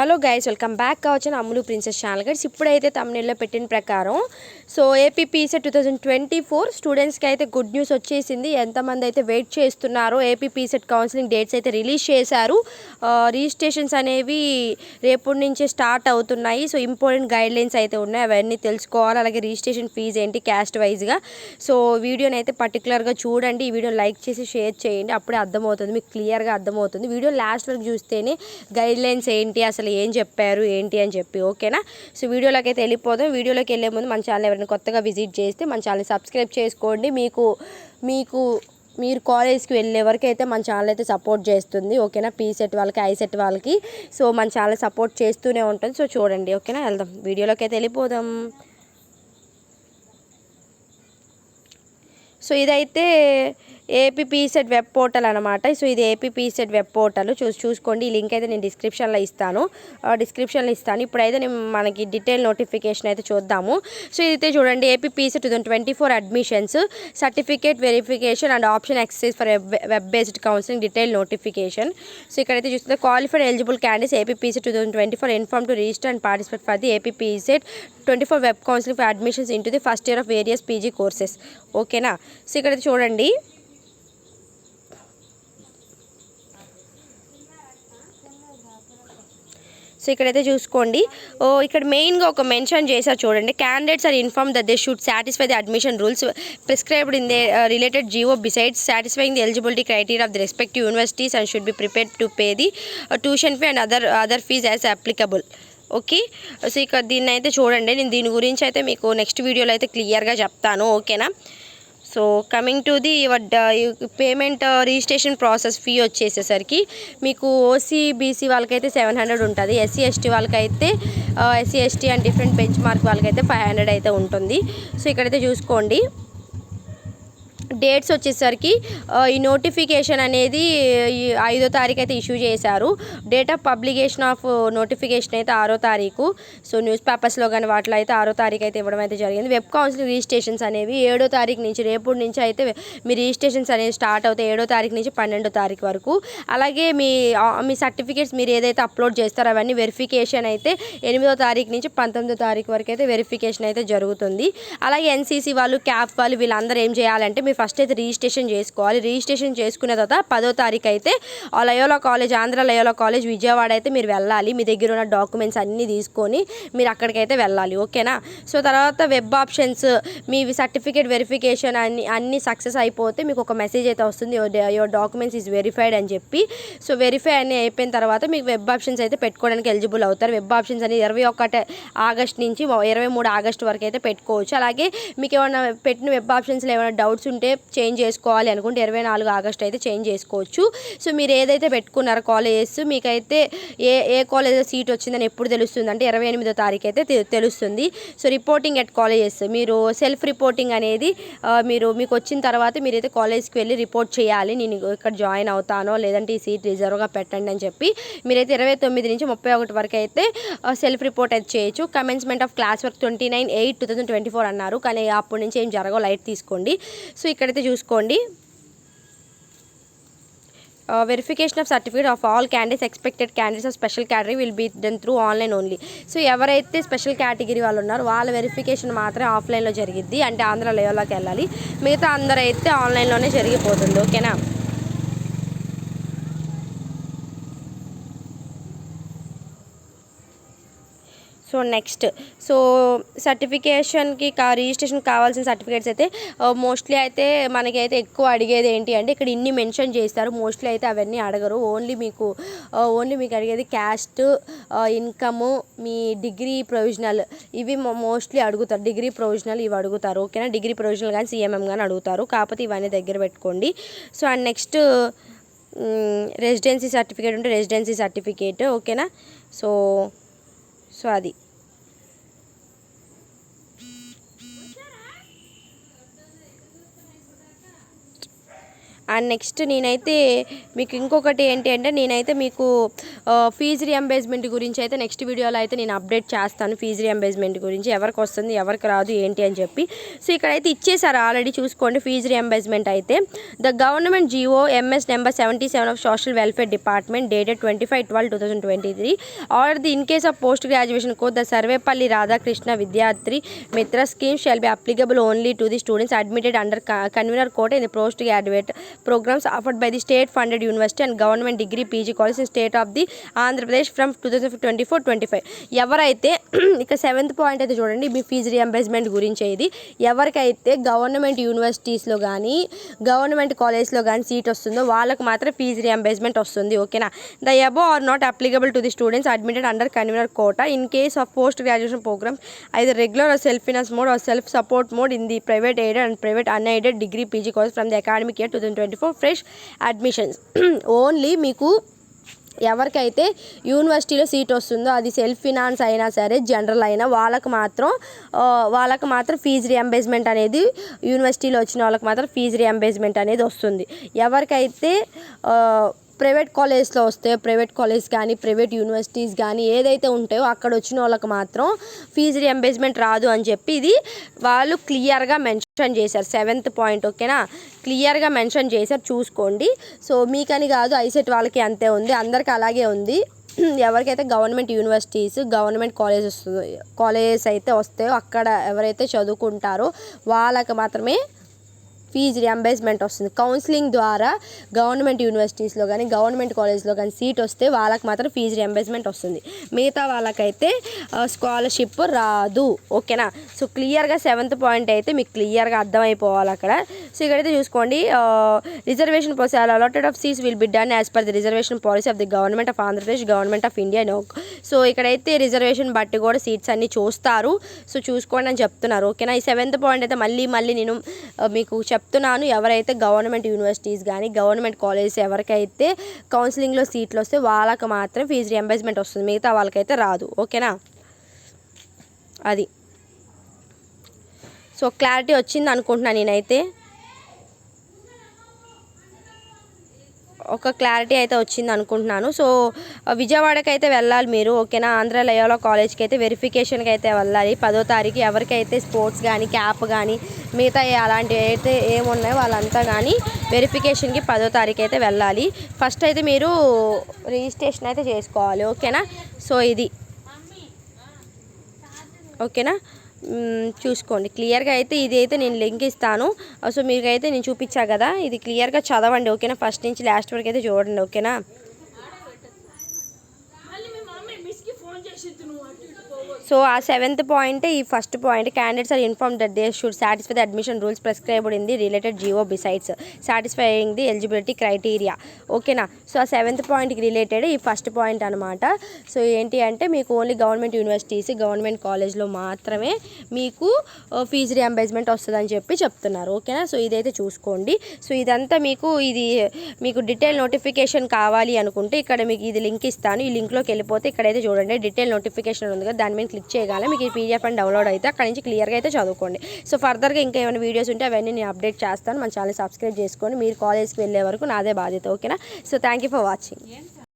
Hello guys, welcome back కావచ్చు అమ్ములు princess channel guys. ఇప్పుడైతే తమ్ముళ్ళలో పెట్టిన ప్రకారం సో ఏపీపీసెట్ 2024 స్టూడెంట్స్కి అయితే గుడ్ న్యూస్ వచ్చేసింది. ఎంతమంది అయితే వెయిట్ చేస్తున్నారో ఏపీపీసెట్ కౌన్సిలింగ్ డేట్స్ అయితే రిలీజ్ చేశారు. రిజిస్ట్రేషన్స్ అనేవి రేపటి నుంచే స్టార్ట్ అవుతున్నాయి. సో ఇంపార్టెంట్ గైడ్లైన్స్ అయితే ఉన్నాయి, అవన్నీ తెలుసుకోవాలి. అలాగే రిజిస్ట్రేషన్ ఫీజు ఏంటి క్యాస్ట్ వైజ్గా. సో వీడియోని అయితే పర్టికులర్గా చూడండి, ఈ వీడియోని లైక్ చేసి షేర్ చేయండి, అప్పుడే అర్థమవుతుంది, మీకు క్లియర్గా అర్థమవుతుంది. వీడియో లాస్ట్ వరకు చూస్తేనే గైడ్లైన్స్ ఏంటి, అసలు ఏం చెప్పారు ఏంటి అని చెప్పి. ఓకేనా? సో వీడియోలోకి అయితే వెళ్ళిపోదాం. వీడియోలోకి వెళ్ళే ముందు మన ఛానల్ ఎవరైనా కొత్తగా విజిట్ చేస్తే మన ఛానల్ సబ్స్క్రైబ్ చేసుకోండి. మీరు కాలేజ్కి వెళ్ళే వరకు అయితే మన ఛానల్ అయితే సపోర్ట్ చేస్తుంది. ఓకేనా? పీసెట్ వాళ్ళకి, ఐసెట్ వాళ్ళకి సో మన ఛానల్ సపోర్ట్ చేస్తూనే ఉంటుంది. సో చూడండి. ఓకేనా? వెళ్దాం, వీడియోలోకి అయితే వెళ్ళిపోదాం. సో ఇదైతే ఏపీపీసెట్ వెబ్ పోర్టల్ అనమాట. సో ఇది ఏపీపీసెట్ వెబ్ పోర్టల్ చూసుకోండి. ఈ లింక్ అయితే నేను డిస్క్రిప్షన్లో ఇస్తాను. ఇప్పుడైతే నేను మనకి డీటెయిల్ నోటిఫికేషన్ అయితే చూద్దాము. సో ఇదైతే చూడండి, AP PECET 2024 admissions certificate verification and option exercise for web based counselling detail notification. So ఇక్కడైతే చూస్తే qualified eligible candidates AP PECET 2024 inform to register and participate for the AP PECET 24 web counselling for admissions into the first year of various PG courses. ఓకేనా? So ఇక్కడైతే చూడండి, so ఇక్కడైతే చూసుకోండి. ఇక్కడ మెయిన్గా ఒక మెన్షన్ చేశారు చూడండి, candidates are inform that they should satisfy the admission rules prescribed in the related GO besides satisfying the eligibility criteria of the respective universities and should be prepared to pay the tuition fee and other fees as applicable. Okay? So ఇక్కడ దీన్ని అయితే చూడండి, నేను దీని గురించి అయితే మీకు next వీడియోలో అయితే క్లియర్గా చెప్తాను. ఓకేనా? So coming to the payment registration process fee వచ్చేసేసరికి మీకు ఓసీ బీసీ వాళ్ళకైతే 700 ఉంటుంది, ఎస్సీ ఎస్టీ వాళ్ళకైతే SC ST and different benchmark వాళ్ళకైతే 500 అయితే ఉంటుంది. సో ఇక్కడైతే చూసుకోండి, డేట్స్ వచ్చేసరికి ఈ నోటిఫికేషన్ అనేది 5వ తారీఖు అయితే ఇష్యూ చేశారు. Date of publication of notification అయితే 6వ తారీఖు. సో న్యూస్ పేపర్స్లో కానీ వాటిలో అయితే 6వ తారీఖు అయితే ఇవ్వడం అయితే జరిగింది. వెబ్ కౌన్సిలింగ్ రిజిస్ట్రేషన్స్ అనేవి 7వ తారీఖు నుంచి, రేపటి నుంచి అయితే మీ రిజిస్ట్రేషన్స్ అనేవి స్టార్ట్ అవుతాయి, 7వ తారీఖు నుంచి 12వ తారీఖు వరకు. అలాగే మీ సర్టిఫికేట్స్ మీరు ఏదైతే అప్లోడ్ చేస్తారో అవన్నీ వెరిఫికేషన్ అయితే 8వ తారీఖు నుంచి 19వ తారీఖు వరకు అయితే వెరిఫికేషన్ అయితే జరుగుతుంది. అలాగే ఎన్సీసీ వాళ్ళు, క్యాప్ వాళ్ళు వీళ్ళందరూ ఏం చేయాలంటే మీరు ఫస్ట్ అయితే రిజిస్ట్రేషన్ చేసుకోవాలి. రిజిస్ట్రేషన్ చేసుకున్న తర్వాత 10వ తారీఖు అయితే Loyola college, Andhra Loyola college Vijayawada అయితే మీరు వెళ్ళాలి. మీ దగ్గర ఉన్న డాక్యుమెంట్స్ అన్నీ తీసుకొని మీరు అక్కడికైతే వెళ్ళాలి. ఓకేనా? సో తర్వాత వెబ్ ఆప్షన్స్, మీ సర్టిఫికేట్ వెరిఫికేషన్ అన్నీ సక్సెస్ అయిపోతే మీకు ఒక మెసేజ్ అయితే వస్తుంది, యువర్ డాక్యుమెంట్స్ ఈజ్ వెరిఫైడ్ అని చెప్పి. సో వెరిఫై అన్నీ అయిపోయిన తర్వాత మీకు వెబ్ ఆప్షన్స్ అయితే పెట్టుకోవడానికి ఎలిజిబుల్ అవుతారు. వెబ్ ఆప్షన్స్ అనేది 21 ఆగస్ట్ నుంచి 23 ఆగస్ట్ వరకు అయితే పెట్టుకోవచ్చు. అలాగే మీకు ఏమైనా పెట్టిన వెబ్ ఆప్షన్స్లో ఏమైనా డౌట్స్ ఉంటే చేంజ్ చేసుకోవాలి అనుకుంటే 24 ఆగస్ట్ అయితే చేంజ్ చేసుకోవచ్చు. సో మీరు ఏదైతే పెట్టుకున్నారో కాలేజెస్, మీకైతే ఏ కాలేజ్లో సీట్ వచ్చిందని ఎప్పుడు తెలుస్తుంది అంటే 28వ తారీఖు అయితే తెలుస్తుంది. సో రిపోర్టింగ్ ఎట్ కాలేజెస్, మీరు సెల్ఫ్ రిపోర్టింగ్ అనేది మీకు వచ్చిన తర్వాత మీరైతే కాలేజ్కి వెళ్ళి రిపోర్ట్ చేయాలి. నేను ఇక్కడ జాయిన్ అవుతానో లేదంటే ఈ సీట్ రిజర్వ్గా పెట్టండి అని చెప్పి మీరైతే 29 నుంచి 31 వరకు అయితే సెల్ఫ్ రిపోర్ట్ అయితే చేయొచ్చు. కమెన్స్మెంట్ ఆఫ్ క్లాస్ వర్క్ 29/8/2024 అన్నారు, కానీ అప్పటి నుంచి ఏం జరగవు, లైట్ తీసుకోండి. సో ఇక్కడైతే చూసుకోండి, verification of certificate of all candidates expected candidates of special category will be done through online only. So ఎవరైతే స్పెషల్ కేటగిరీ వాళ్ళు ఉన్నారో వాళ్ళ వెరిఫికేషన్ మాత్రమే ఆఫ్లైన్లో జరిగిద్ది, అంటే ఆంధ్ర లయోలాకి వెళ్ళాలి. మిగతా అందరూ అయితే ఆన్లైన్లోనే జరిగిపోతుంది. ఓకేనా? సో నెక్స్ట్, సో సర్టిఫికేషన్కి రిజిస్ట్రేషన్ కావాల్సిన సర్టిఫికేట్స్ అయితే మోస్ట్లీ అయితే మనకైతే ఎక్కువ అడిగేది ఏంటి అంటే ఇక్కడ ఇన్ని మెన్షన్ చేస్తారు. మోస్ట్లీ అయితే అవన్నీ అడగరు. ఓన్లీ మీకు అడిగేది క్యాస్ట్, ఇన్కము, మీ డిగ్రీ ప్రొవిజనల్, ఇవి మోస్ట్లీ అడుగుతారు. డిగ్రీ ప్రొవిజనల్ ఇవి అడుగుతారు. ఓకేనా? డిగ్రీ ప్రొవిజనల్ కానీ సిఎంఎం కానీ అడుగుతారు, కాకపోతే ఇవన్నీ దగ్గర పెట్టుకోండి. So and next residency certificate ఉంటే రెసిడెన్సీ సర్టిఫికేట్. ఓకేనా? సో అది అండ్ నెక్స్ట్ నేనైతే మీకు ఇంకొకటి ఏంటి అంటే నేనైతే మీకు ఫీజు రియంబర్స్మెంట్ గురించి అయితే నెక్స్ట్ వీడియోలో అయితే నేను అప్డేట్ చేస్తాను. ఫీజు రియంబర్స్మెంట్ గురించి ఎవరికి వస్తుంది ఎవరికి రాదు ఏంటి అని చెప్పి. సో ఇక్కడైతే ఇచ్చేసారు ఆల్రెడీ, చూసుకోండి. ఫీజు రియంబర్స్మెంట్ అయితే the government GO MS number 77 of social welfare department dated 25/12/2023 order the in case of post graduation course the Sarvepalli Radhakrishna Vidyarthi Mitra scheme shall be applicable only to the students admitted under convener quota in the post graduate programs offered by the state funded university and government degree PG college in state of the Andhra Pradesh from 2024-25. ఎవరైతే ఇక 7th point అయితే చూడండి, మీ fee reimbursement గురించి. ఇది ఎవరికైతే government యూనివర్సిటీస్లో కానీ government కాలేజ్లో కానీ సీట్ వస్తుందో వాళ్ళకి మాత్రం ఫీజు రియంబర్స్మెంట్ వస్తుంది. ఓకేనా. The above are not applicable to the students admitted under convener quota in case of post graduation programs either regular or self finance mode or self support mode in the private aided and private unaided degree PG college from the academic year 2024 fresh admissions. Only మీకు ఎవరికైతే యూనివర్సిటీలో seat వస్తుందో అది self finance అయినా సరే general అయినా వాళ్ళకి మాత్రం ఫీజు రియంబర్స్మెంట్ అనేది యూనివర్సిటీలో వచ్చిన వాళ్ళకి మాత్రం ఫీజు రియంబర్స్మెంట్ అనేది వస్తుంది. ఎవరికైతే ప్రైవేట్ కాలేజ్లో వస్తే ప్రైవేట్ కాలేజ్ కానీ ప్రైవేట్ యూనివర్సిటీస్ కానీ ఏదైతే ఉంటాయో అక్కడ వచ్చిన వాళ్ళకి మాత్రం ఫీజు రియంబర్స్మెంట్ రాదు అని చెప్పి ఇది వాళ్ళు క్లియర్గా మెన్షన్ చేశారు. 7th point. ఓకేనా. క్లియర్గా మెన్షన్ చేశారు, చూసుకోండి. సో మీకని కాదు, ఐసెట్ వాళ్ళకి అంతే ఉంది, అందరికీ అలాగే ఉంది. ఎవరికైతే గవర్నమెంట్ యూనివర్సిటీస్ గవర్నమెంట్ కాలేజెస్ అయితే వస్తాయో అక్కడ ఎవరైతే చదువుకుంటారో వాళ్ళకి మాత్రమే ఫీజు రియంబర్స్మెంట్ వస్తుంది. కౌన్సిలింగ్ ద్వారా గవర్నమెంట్ యూనివర్సిటీస్లో కానీ గవర్నమెంట్ కాలేజ్లో కానీ సీట్ వస్తే వాళ్ళకి మాత్రం ఫీజు రియంబర్స్మెంట్ వస్తుంది. మిగతా వాళ్ళకైతే స్కాలర్షిప్ రాదు. ఓకేనా. సో క్లియర్గా 7th పాయింట్ అయితే మీకు క్లియర్గా అర్థమైపోవాలి అక్కడ. సో ఇక్కడైతే చూసుకోండి, reservation policy allotted of seats will be done as per the reservation policy of the government of Andhra Pradesh government of India. So ఇక్కడైతే రిజర్వేషన్ బట్టి కూడా సీట్స్ అన్నీ చూస్తారు. సో చూసుకోండి అని చెప్తున్నారు. ఓకేనా. ఈ 7th పాయింట్ అయితే మళ్ళీ నేను మీకు చెప్తున్నాను. ఎవరైతే గవర్నమెంట్ యూనివర్సిటీస్ కానీ గవర్నమెంట్ కాలేజెస్ ఎవరికైతే కౌన్సిలింగ్లో సీట్లు వస్తే వాళ్ళకి మాత్రం ఫీజు రియంబర్స్మెంట్ వస్తుంది, మిగతా వాళ్ళకైతే రాదు. ఓకేనా. అది. సో క్లారిటీ వచ్చింది అనుకుంటున్నాను నేనైతే. ఒక క్లారిటీ అయితే వచ్చింది అనుకుంటున్నాను. సో విజయవాడకి అయితే వెళ్ళాలి మీరు. ఓకేనా. ఆంధ్ర లయోలా కాలేజ్కి అయితే వెరిఫికేషన్కి అయితే వెళ్ళాలి 10వ తారీఖు. ఎవరికైతే స్పోర్ట్స్ కానీ క్యాప్ కానీ మిగతా అలాంటివి అయితే ఏమున్నాయో వాళ్ళంతా కానీ వెరిఫికేషన్కి 10వ తారీఖు అయితే వెళ్ళాలి. ఫస్ట్ అయితే మీరు రిజిస్ట్రేషన్ అయితే చేసుకోవాలి. ఓకేనా. సో ఇది. ఓకేనా. చూసుకోండి క్లియర్గా అయితే. ఇది అయితే నేను లింక్ ఇస్తాను. సో మీకైతే నేను చూపించా కదా, ఇది క్లియర్గా చదవండి. ఓకేనా. ఫస్ట్ నుంచి లాస్ట్ వరకు అయితే చూడండి. ఓకేనా. సో ఆ 7th పాయింట్ ఈ first point. Candidates are inform that they should satisfy the admission rules prescribed in the related GO besides satisfying the eligibility criteria. ఓకేనా. సో ఆ 7th పాయింట్కి రిలేటెడ్ ఈ ఫస్ట్ పాయింట్ అనమాట. సో ఏంటి అంటే మీకు ఓన్లీ గవర్నమెంట్ యూనివర్సిటీస్ గవర్నమెంట్ కాలేజ్లో మాత్రమే మీకు ఫీజు రియంబర్స్మెంట్ వస్తుందని చెప్పి చెప్తున్నారు. ఓకేనా. సో ఇదైతే చూసుకోండి. సో ఇదంతా మీకు డీటెయిల్ నోటిఫికేషన్ కావాలి అనుకుంటే ఇక్కడ మీకు ఇది లింక్ ఇస్తాను. ఈ లింక్లోకి వెళ్ళిపోతే ఇక్కడైతే చూడండి డీటెయిల్ నోటిఫికేషన్ ఉంది కదా, దాని మీద క్లిక్ చేయగానే మీకు ఈ PDF అని డౌన్లోడ్ అయితే అక్కడ నుంచి క్లియర్గా అయితే చదువుకోండి. సో ఫర్దర్గా ఇంకా ఏమైనా వీడియోస్ ఉంటే అవన్నీ నేను అప్డేట్ చేస్తాను. మన ఛానల్ సబ్స్క్రైబ్ చేసుకోండి. మీరు కాలేజ్కి వెళ్ళే వరకు నాదే బాధ్యత. ఓకేనా. So thank you for watching.